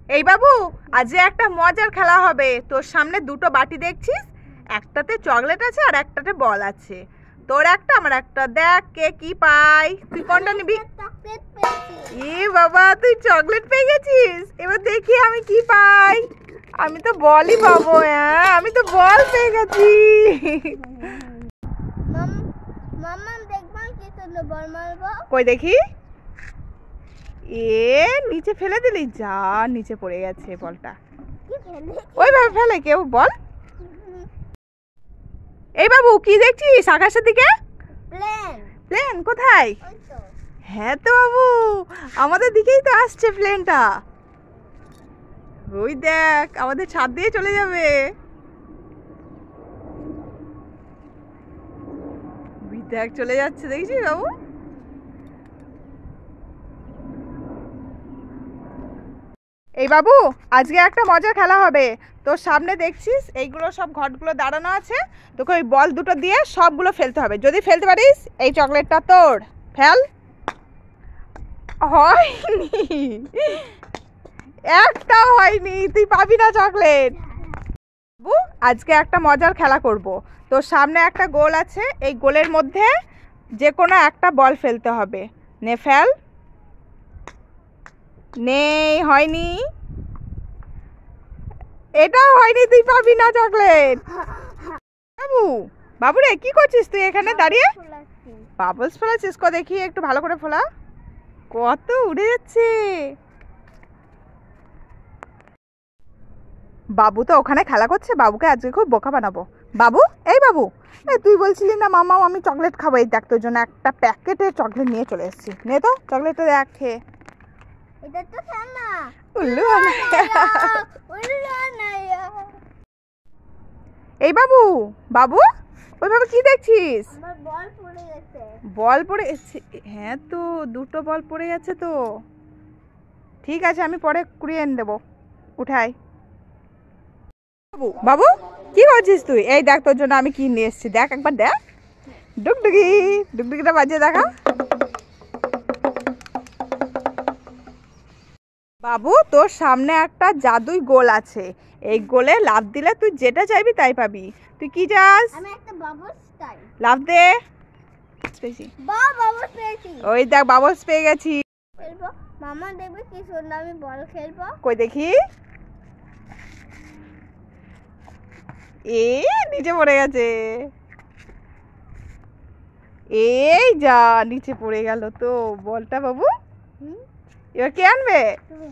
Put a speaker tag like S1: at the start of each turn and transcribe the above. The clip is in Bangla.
S1: এই বাবু, আজ একটা মজার খেলা হবে। তোর সামনে দুটো বাটি দেখছিস, একটাতে চকলেট আছে আর একটাতে বল আছে। তোর একটা আমার একটা, দেখ কে কি পাই। তুই কোনটা নিবি? এ বাবা, তুই চকলেট পেয়ে গেছিস। এবার দেখি আমি কি পাই। আমি তো বলই পাবো। হ্যাঁ, আমি তো বল পেয়ে গেছি। কই দেখি। এ নিচে ফেলে দিলি, যা নিচে পড়ে গেছে বলটা। ওইভাবে ফেলে কেউ বল। এই বাবু, কি দেখছিস আকাশের দিকে? প্লেন কোথায়? হ্যাঁ তো বাবু, আমাদের দিকেই তো আসছে প্লেনটা। ওই দেখ, আমাদের ছাদ দিয়ে চলে যাবে। দেখ চলে যাচ্ছে, দেখছিস বাবু? এই বাবু, আজকে একটা মজার খেলা হবে। তোর সামনে দেখছিস এইগুলো সব ঘটগুলো দাঁড়ানো আছে। তোকে ওই বল দুটো দিয়ে সবগুলো ফেলতে হবে। যদি ফেলতে পারিস, এই চকলেটটা তোর। ফেল। হয়নি, একটাও হয়নি, তুই পাবি না চকলেট। বাবু, আজকে একটা মজার খেলা করব। তোর সামনে একটা গোল আছে, এই গোলের মধ্যে যে কোনো একটা বল ফেলতে হবে। নে ফেল। নেই, হয়নি, এটাও হয়নি, তুই পাবি না চকলেট। বাবু, বাবু রে, কি করছিস তুই এখানে দাঁড়িয়ে? বাবলস ফোলাচ্ছিস? কো দেখি, একটু ভালো করে ফোলা। কত উড়ে যাচ্ছে। বাবু তো ওখানে খেলা করছে, বাবুকে আজকে খুব বোকা বানাবো। বাবু, এই বাবু, এই তুই বলছিলি না মামা আমি চকলেট খাবো, এই দেখ তোর জন্য একটা প্যাকেটে চকলেট নিয়ে চলে এসেছি। নে তো চকলেটটা দেখ খেয়ে।
S2: এটা তো ঠান্ডা।
S1: উল্লু এই বাবু, বাবু ওইভাবে কি দেখছিস?
S2: আমার বল পড়ে গেছে।
S1: বল পড়ে গেছে? হ্যাঁ তো, দুটো বল পড়ে গেছে তো। ঠিক আছে, আমি পরে কুড়িয়ে এনে দেবো। উঠাই। বাবু, বাবু কি করছিস তুই? এই দেখ তোর জন্য আমি কি নিয়ে এসেছি, দেখ একবার দেখ। ডুগডুগি, ডুগডুগিটা বাজিয়ে দেখা। বাবু, তোর সামনে একটা জাদুই গোল আছে। এই গোলে লাফ দিলে তুই যেটা চাইবি তাই পাবি। তুই কি চাস?
S2: আমি একটা বাবলস চাই।
S1: লাফ দে।
S2: বাবলস পেয়েছি।
S1: ওই দেখ, বাবলস পেয়ে গেছি।
S2: খেলবো মামা, দেখবে কি সুন্দর আমি বল খেলবো।
S1: কই দেখি। নিচে পড়ে গেছে। এই যা, নিচে পড়ে গেল তো বলটা। বাবু, এবার কে আনবে?
S2: তুমি।